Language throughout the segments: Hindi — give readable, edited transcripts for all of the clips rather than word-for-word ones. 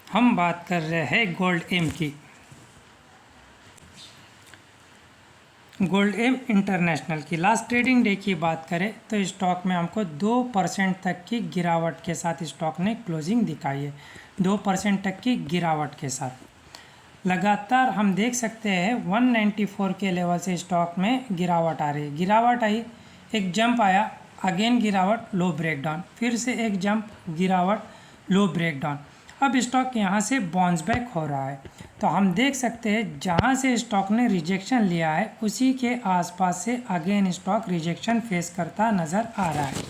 हम बात कर रहे हैं गोल्ड एम की। गोल्ड एम इंटरनेशनल की लास्ट ट्रेडिंग डे की बात करें तो स्टॉक में हमको 2% तक की गिरावट के साथ स्टॉक ने क्लोजिंग दिखाई है। 2% तक की गिरावट के साथ लगातार हम देख सकते हैं 194 के लेवल से स्टॉक में गिरावट आ रही है। गिरावट आई, एक जंप आया, अगेन गिरावट, लो ब्रेकडाउन, फिर से एक जंप, गिरावट, लो ब्रेकडाउन। अब स्टॉक यहाँ से बाउंस बैक हो रहा है। तो हम देख सकते हैं जहाँ से स्टॉक ने रिजेक्शन लिया है उसी के आसपास से अगेन स्टॉक रिजेक्शन फेस करता नज़र आ रहा है।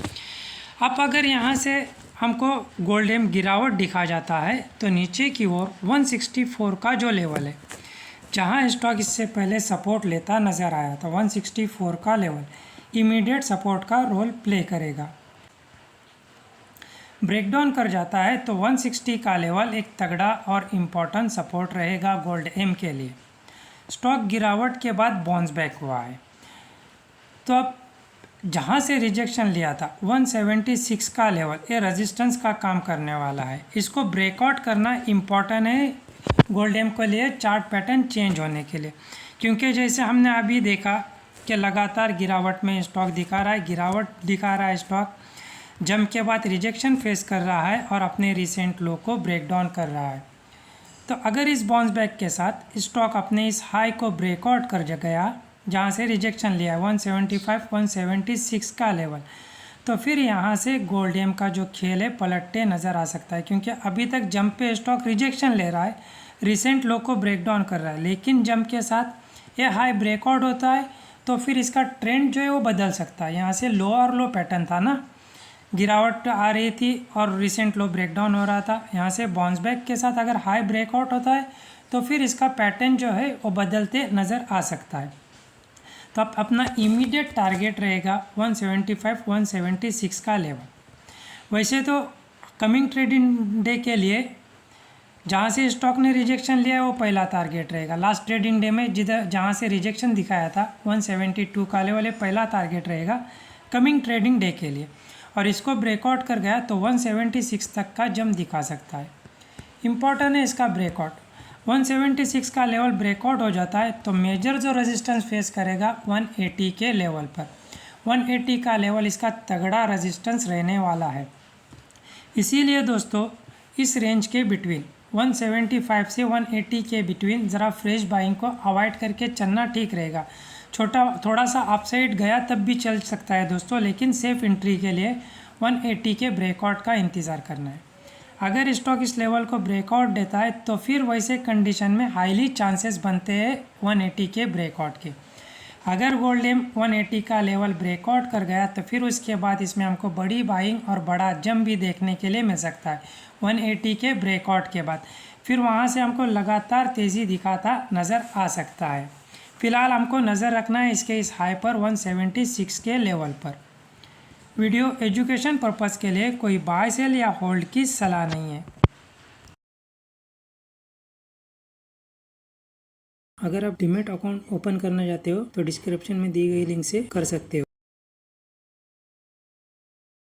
अब अगर यहाँ से हमको गोल्ड एम गिरावट दिखा जाता है तो नीचे की ओर 164 का जो लेवल है, जहाँ स्टॉक इससे पहले सपोर्ट लेता नज़र आया था, 164 का लेवल इमीडिएट सपोर्ट का रोल प्ले करेगा। ब्रेकडाउन कर जाता है तो 160 का लेवल एक तगड़ा और इम्पोर्टेंट सपोर्ट रहेगा गोल्ड एम के लिए। स्टॉक गिरावट के बाद बाउंस बैक हुआ है। तो अब जहाँ से रिजेक्शन लिया था 176 का लेवल, ये रेजिस्टेंस का काम करने वाला है। इसको ब्रेकआउट करना इम्पॉर्टेंट है गोल्ड एम के लिए, चार्ट पैटर्न चेंज होने के लिए। क्योंकि जैसे हमने अभी देखा कि लगातार गिरावट में स्टॉक दिखा रहा है, गिरावट दिखा रहा है स्टॉक, जंप के बाद रिजेक्शन फेस कर रहा है और अपने रिसेंट लो को ब्रेक डाउन कर रहा है। तो अगर इस बाउंस बैक के साथ स्टॉक अपने इस हाई को ब्रेकआउट कर गया जहाँ से रिजेक्शन लिया है 175 176 का लेवल, तो फिर यहाँ से गोल्ड एम का जो खेल है पलटते नज़र आ सकता है। क्योंकि अभी तक जंप पे स्टॉक रिजेक्शन ले रहा है, रिसेंट लो को ब्रेक डाउन कर रहा है, लेकिन जंप के साथ ये हाई ब्रेकआउट होता है तो फिर इसका ट्रेंड जो है वो बदल सकता है। यहाँ से लो और लो पैटर्न था ना, गिरावट आ रही थी और रिसेंट लो ब्रेकडाउन हो रहा था। यहाँ से बाउंस बैक के साथ अगर हाई ब्रेकआउट होता है तो फिर इसका पैटर्न जो है वो बदलते नज़र आ सकता है। तो अब अपना इमीडिएट टारगेट रहेगा 175 176 का लेवल। वैसे तो कमिंग ट्रेडिंग डे के लिए जहाँ से स्टॉक ने रिजेक्शन लिया है वो पहला टारगेट रहेगा। लास्ट ट्रेडिंग डे में जहाँ से रिजेक्शन दिखाया था 172 का लेवल, ये पहला टारगेट रहेगा कमिंग ट्रेडिंग डे के लिए। और इसको ब्रेकआउट कर गया तो 176 तक का जंप दिखा सकता है। इम्पॉर्टेंट है इसका ब्रेकआउट। 176 का लेवल ब्रेकआउट हो जाता है तो मेजर जो रेजिस्टेंस फेस करेगा 180 के लेवल पर। 180 का लेवल इसका तगड़ा रेजिस्टेंस रहने वाला है। इसीलिए दोस्तों इस रेंज के बिटवीन 175 से 180 के बिटवीन ज़रा फ्रेश बाइंग को अवॉइड करके चलना ठीक रहेगा। थोड़ा सा अपसाइड गया तब भी चल सकता है दोस्तों, लेकिन सेफ एंट्री के लिए 180 के ब्रेकआउट का इंतज़ार करना है। अगर स्टॉक इस लेवल को ब्रेकआउट देता है तो फिर वैसे कंडीशन में हाईली चांसेस बनते हैं 180 के ब्रेकआउट के। अगर गोल्ड एम 180 का लेवल ब्रेकआउट कर गया तो फिर उसके बाद इसमें हमको बड़ी बाइंग और बड़ा जंप भी देखने के लिए मिल सकता है 180 के ब्रेकआउट के बाद। फिर वहाँ से हमको लगातार तेज़ी दिखाता नज़र आ सकता है। फिलहाल हमको नज़र रखना है इसके इस हाई पर 176 के लेवल पर। वीडियो एजुकेशन पर्पज़ के लिए कोई बाय सेल या होल्ड की सलाह नहीं है। अगर आप डीमैट अकाउंट ओपन करना चाहते हो तो डिस्क्रिप्शन में दी गई लिंक से कर सकते हो।